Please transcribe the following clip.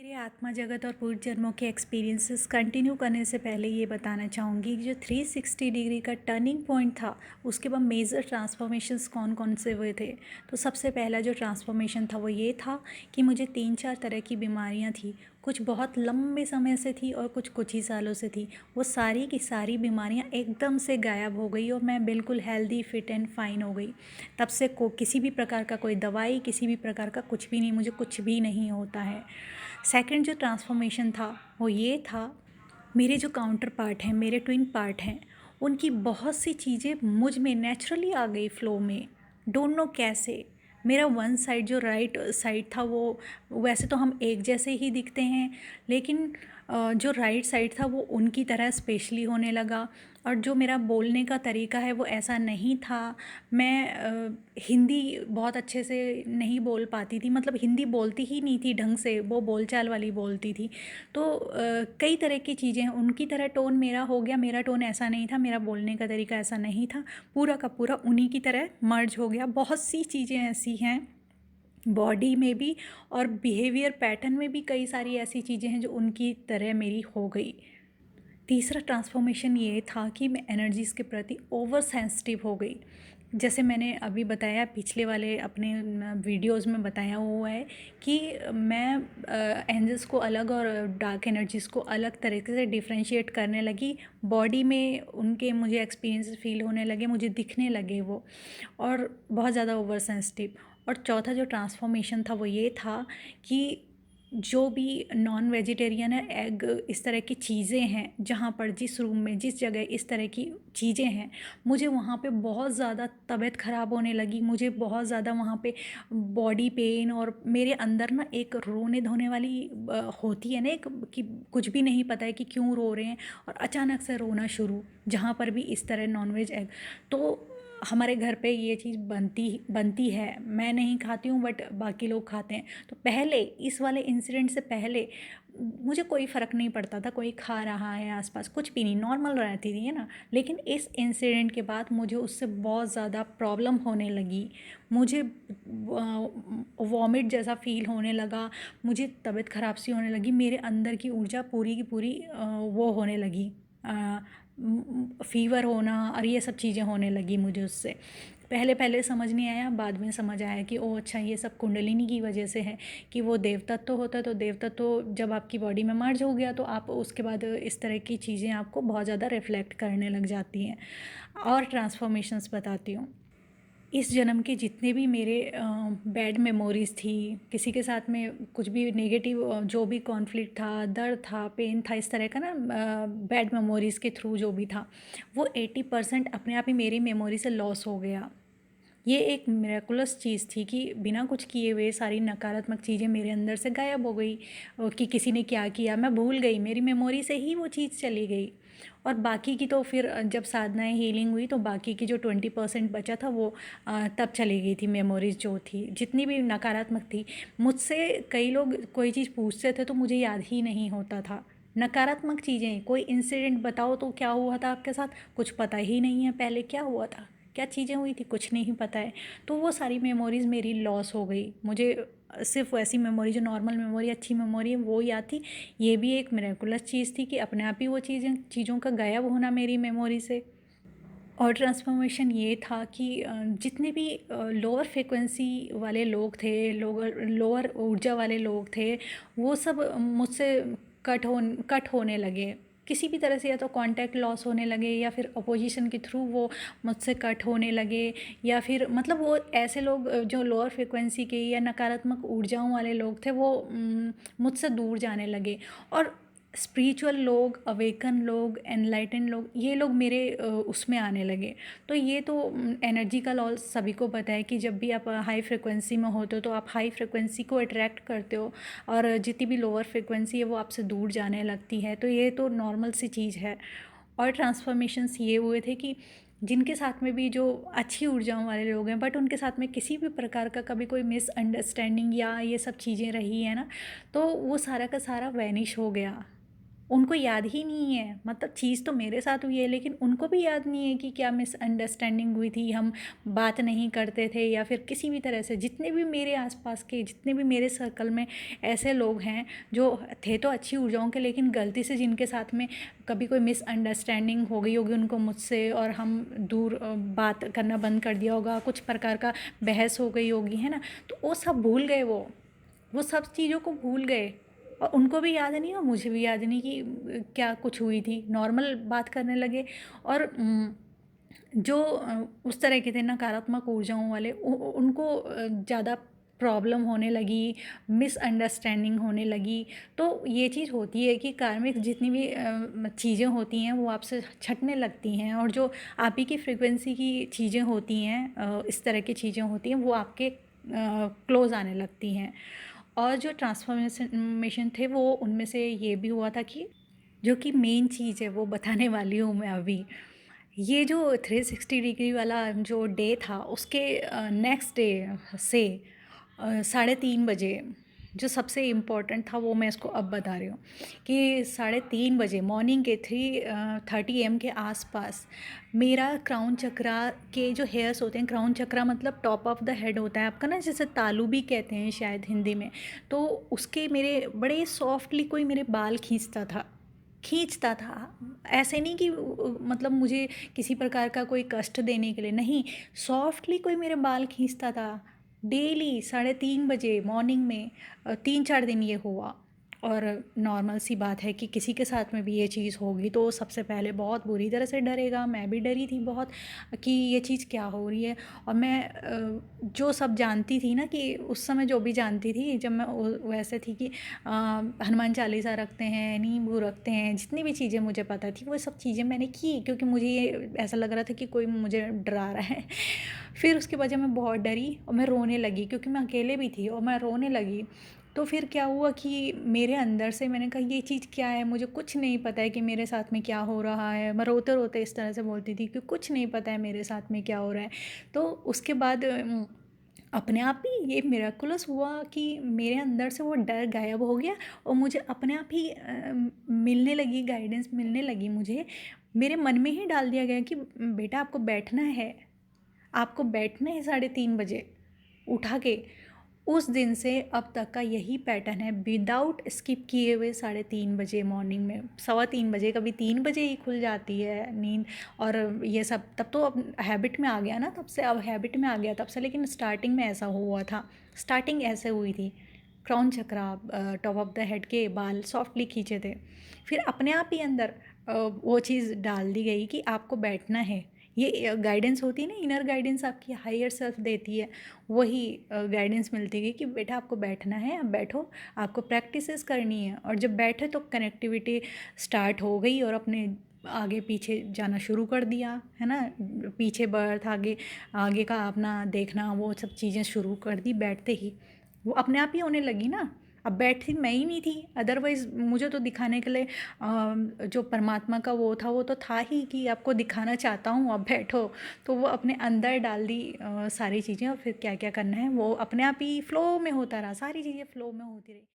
मेरे आत्मा जगत और पूर्व जन्मों के एक्सपीरियंसेस कंटिन्यू करने से पहले ये बताना चाहूँगी कि जो 360 डिग्री का टर्निंग पॉइंट था उसके बाद मेजर ट्रांसफॉर्मेशंस कौन कौन से हुए थे। तो सबसे पहला जो ट्रांसफॉर्मेशन था वो ये था कि मुझे 3-4 तरह की बीमारियाँ थी। कुछ बहुत लंबे समय से थी और कुछ ही सालों से थी। वो सारी की सारी बीमारियाँ एकदम से गायब हो गई और मैं बिल्कुल हेल्दी फिट एंड फाइन हो गई। तब से किसी भी प्रकार का कोई दवाई, किसी भी प्रकार का कुछ भी नहीं, मुझे कुछ भी नहीं होता है। सेकंड जो ट्रांसफॉर्मेशन था वो ये था, मेरे जो काउंटर पार्ट हैं, मेरे ट्विन पार्ट हैं, उनकी बहुत सी चीज़ें मुझ में नेचुरली आ गई फ्लो में। डोंट नो कैसे। मेरा वन साइड जो राइट साइड था वो, वैसे तो हम एक जैसे ही दिखते हैं, लेकिन जो राइट साइड था वो उनकी तरह स्पेशली होने लगा। और जो मेरा बोलने का तरीका है वो ऐसा नहीं था। मैं हिंदी बहुत अच्छे से नहीं बोल पाती थी, मतलब हिंदी बोलती ही नहीं थी ढंग से, वो बोलचाल वाली बोलती थी। तो कई तरह की चीज़ें उनकी तरह टोन मेरा हो गया, मेरा टोन ऐसा नहीं था, मेरा बोलने का तरीका ऐसा नहीं था, पूरा का पूरा उन्हीं की तरह मर्ज हो गया। बहुत सी चीज़ें ऐसी हैं बॉडी में भी और बिहेवियर पैटर्न में भी, कई सारी ऐसी चीज़ें हैं जो उनकी तरह मेरी हो गई। तीसरा ट्रांसफॉर्मेशन ये था कि मैं एनर्जीज़ के प्रति ओवर सेंसिटिव हो गई। जैसे मैंने अभी बताया, पिछले वाले अपने वीडियोज़ में बताया हुआ है कि मैं एंजल्स को अलग और डार्क एनर्जीज़ को अलग तरीके से डिफरेंशिएट करने लगी। बॉडी में उनके मुझे एक्सपीरियंस फील होने लगे, मुझे दिखने लगे वो, और बहुत ज़्यादा ओवर सेंसिटिव। और चौथा जो ट्रांसफॉर्मेशन था वो ये था कि जो भी नॉन वेजिटेरियन है, एग, इस तरह की चीज़ें हैं, जहाँ पर जिस रूम में जिस जगह इस तरह की चीज़ें हैं, मुझे वहाँ पे बहुत ज़्यादा तबीयत ख़राब होने लगी। मुझे बहुत ज़्यादा वहाँ पे बॉडी पेन, और मेरे अंदर ना एक रोने धोने वाली होती है ना एक, कि कुछ भी नहीं पता है कि क्यों रो रहे हैं, और अचानक से रोना शुरू, जहाँ पर भी इस तरह नॉनवेज एग। तो हमारे घर पे ये चीज़ बनती बनती है, मैं नहीं खाती हूँ बट बाकी लोग खाते हैं। तो पहले इस वाले इंसिडेंट से पहले मुझे कोई फ़र्क नहीं पड़ता था, कोई खा रहा है आसपास, कुछ भी नहीं, नॉर्मल रहती थी, है ना। लेकिन इस इंसिडेंट के बाद मुझे उससे बहुत ज़्यादा प्रॉब्लम होने लगी। मुझे वॉमिट जैसा फील होने लगा, मुझे तबीयत ख़राब सी होने लगी, मेरे अंदर की ऊर्जा पूरी की पूरी वो होने लगी, फीवर होना और ये सब चीज़ें होने लगी मुझे उससे। पहले पहले समझ नहीं आया, बाद में समझ आया कि ओह अच्छा, ये सब कुंडलिनी की वजह से है, कि वो देवतत्व होता है, तो देवतत्व जब आपकी बॉडी में मर्ज हो गया तो आप उसके बाद इस तरह की चीज़ें आपको बहुत ज़्यादा रिफ्लेक्ट करने लग जाती हैं। और ट्रांसफॉर्मेशंस बताती हूँ। इस जन्म के जितने भी मेरे बैड मेमोरीज़ थी, किसी के साथ में कुछ भी नेगेटिव जो भी कॉन्फ्लिक्ट था, दर्द था, पेन था, इस तरह का ना, बैड मेमोरीज़ के थ्रू जो भी था, वो 80% अपने आप ही मेरी मेमोरी से लॉस हो गया। ये एक मिरेकुलस चीज़ थी कि बिना कुछ किए हुए सारी नकारात्मक चीज़ें मेरे अंदर से गायब हो गई। कि किसी ने क्या किया मैं भूल गई, मेरी मेमोरी से ही वो चीज़ चली गई। और बाकी की तो फिर जब साधनाएँ हीलिंग हुई तो बाकी की जो 20% बचा था वो तब चली गई थी मेमोरीज़ जो थी, जितनी भी नकारात्मक थी। मुझसे कई लोग कोई चीज़ पूछते थे तो मुझे याद ही नहीं होता था। नकारात्मक चीज़ें, कोई इंसिडेंट बताओ तो क्या हुआ था आपके साथ, कुछ पता ही नहीं है, पहले क्या हुआ था, क्या चीज़ें हुई थी, कुछ नहीं पता है। तो वो सारी मेमोरीज़ मेरी लॉस हो गई। मुझे सिर्फ वैसी मेमोरी, जो नॉर्मल मेमोरी, अच्छी मेमोरी है, वो याद थी। ये भी एक मिरेकुलस चीज़ थी कि अपने आप ही वो चीज़ों का गायब होना मेरी मेमोरी से। और ट्रांसफॉर्मेशन ये था कि जितने भी लोअर फ्रिक्वेंसी वाले लोग थे, लोअर लोअर ऊर्जा वाले लोग थे, वो सब मुझसे कट होने लगे। किसी भी तरह से या तो कांटेक्ट लॉस होने लगे, या फिर अपोजिशन के थ्रू वो मुझसे कट होने लगे, या फिर मतलब वो ऐसे लोग जो लोअर फ्रिक्वेंसी के या नकारात्मक ऊर्जाओं वाले लोग थे, वो मुझसे दूर जाने लगे। और स्पिरिचुअल लोग, अवेकन लोग, एनलाइटन लोग, ये लोग मेरे उसमें आने लगे। तो ये तो एनर्जी का लॉ सभी को पता है कि जब भी आप हाई फ्रिक्वेंसी में होते हो तो आप हाई फ्रिक्वेंसी को अट्रैक्ट करते हो, और जितनी भी लोअर फ्रिक्वेंसी है वो आपसे दूर जाने लगती है। तो ये तो नॉर्मल सी चीज़ है। और ट्रांसफॉर्मेशंस ये हुए थे कि जिनके साथ में भी जो अच्छी ऊर्जाओं वाले लोग हैं, बट उनके साथ में किसी भी प्रकार का कभी कोई मिसअंडरस्टैंडिंग या ये सब चीज़ें रही है ना, तो वो सारा का सारा वैनिश हो गया। उनको याद ही नहीं है, मतलब चीज़ तो मेरे साथ हुई है लेकिन उनको भी याद नहीं है कि क्या मिसअंडरस्टैंडिंग हुई थी, हम बात नहीं करते थे या फिर किसी भी तरह से। जितने भी मेरे आसपास के, जितने भी मेरे सर्कल में ऐसे लोग हैं जो थे तो अच्छी ऊर्जाओं के, लेकिन गलती से जिनके साथ में कभी कोई मिसअंडरस्टैंडिंग हो गई होगी उनको मुझसे, और हम दूर बात करना बंद कर दिया होगा, कुछ प्रकार का बहस हो गई होगी, है ना। तो वो सब भूल गए, वो सब चीज़ों को भूल गए, और उनको भी याद नहीं और मुझे भी याद नहीं कि क्या कुछ हुई थी। नॉर्मल बात करने लगे, और जो उस तरह के थे नकारात्मक ऊर्जाओं वाले, उनको ज़्यादा प्रॉब्लम होने लगी, मिसअंडरस्टैंडिंग होने लगी। तो ये चीज़ होती है कि कार्मिक जितनी भी चीज़ें होती हैं वो आपसे छटने लगती हैं, और जो आप ही की फ्रिक्वेंसी की चीज़ें होती हैं, इस तरह की चीज़ें होती हैं, वो आपके क्लोज आने लगती हैं। और जो ट्रांसफॉर्मेशन थे वो उनमें से ये भी हुआ था कि जो कि मेन चीज़ है वो बताने वाली हूँ मैं अभी। ये जो 360 डिग्री वाला जो डे था उसके नेक्स्ट डे से 3:30 बजे जो सबसे इम्पोर्टेंट था वो मैं इसको अब बता रही हूँ कि 3:30 बजे मॉर्निंग के 3:30 AM के आसपास मेरा क्राउन चक्रा के जो हेयर्स होते हैं, क्राउन चक्रा मतलब टॉप ऑफ द हेड होता है आपका ना, जैसे तालू भी कहते हैं शायद हिंदी में। तो उसके मेरे बड़े सॉफ्टली कोई मेरे बाल खींचता था। ऐसे नहीं कि मतलब मुझे किसी प्रकार का कोई कष्ट देने के लिए, नहीं, सॉफ्टली कोई मेरे बाल खींचता था डेली 3:30 बजे मॉर्निंग में। 3-4 दिन ये हुआ। और नॉर्मल सी बात है कि किसी के साथ में भी ये चीज़ होगी तो सबसे पहले बहुत बुरी तरह से डरेगा। मैं भी डरी थी बहुत कि ये चीज़ क्या हो रही है। और मैं जो सब जानती थी ना, कि उस समय जो भी जानती थी, जब मैं वैसे थी कि हनुमान चालीसा रखते हैं, नींबू रखते हैं, जितनी भी चीज़ें मुझे पता थी वो सब चीज़ें मैंने की, क्योंकि मुझे ये ऐसा लग रहा था कि कोई मुझे डरा रहा है। फिर उसके वजह मैं बहुत डरी और मैं रोने लगी, क्योंकि मैं अकेले भी थी और मैं रोने लगी। तो फिर क्या हुआ कि मेरे अंदर से मैंने कहा ये चीज़ क्या है, मुझे कुछ नहीं पता है कि मेरे साथ में क्या हो रहा है। मैं रोते रोते इस तरह से बोलती थी कि कुछ नहीं पता है मेरे साथ में क्या हो रहा है। तो उसके बाद अपने आप ही ये मिराकुलस हुआ कि मेरे अंदर से वो डर गायब हो गया, और मुझे अपने आप ही मिलने लगी, गाइडेंस मिलने लगी मुझे। मेरे मन में ही डाल दिया गया कि बेटा आपको बैठना है, आपको बैठना है 3:30 बजे उठा के। उस दिन से अब तक का यही पैटर्न है, विदाउट स्किप किए हुए 3:30 बजे मॉर्निंग में। 2:15 बजे, कभी 3 बजे ही खुल जाती है नींद। और ये सब तब तो अब हैबिट में आ गया ना, तब से अब हैबिट में आ गया तब से, लेकिन स्टार्टिंग में ऐसा हुआ था। स्टार्टिंग ऐसे हुई थी, crown chakra, top of the head के बाल सॉफ्टली खींचे थे। फिर अपने आप ही अंदर वो चीज़ डाल दी गई कि आपको बैठना है। ये गाइडेंस होती है ना, इनर गाइडेंस आपकी हायर सेल्फ देती है, वही गाइडेंस मिलती गई कि बेटा आपको बैठना है, अब बैठो, आपको प्रैक्टिसेस करनी है। और जब बैठे तो कनेक्टिविटी स्टार्ट हो गई, और अपने आगे पीछे जाना शुरू कर दिया, है ना। पीछे बर्थ, आगे आगे का अपना देखना, वो सब चीज़ें शुरू कर दी बैठते ही। वो अपने आप ही होने लगी ना। अब बैठी मैं ही नहीं थी, अदरवाइज़ मुझे तो दिखाने के लिए जो परमात्मा का वो था, वो तो था ही कि आपको दिखाना चाहता हूँ, अब बैठो। तो वो अपने अंदर डाल दी सारी चीज़ें, और फिर क्या क्या करना है वो अपने आप ही फ़्लो में होता रहा, सारी चीज़ें फ़्लो में होती रही।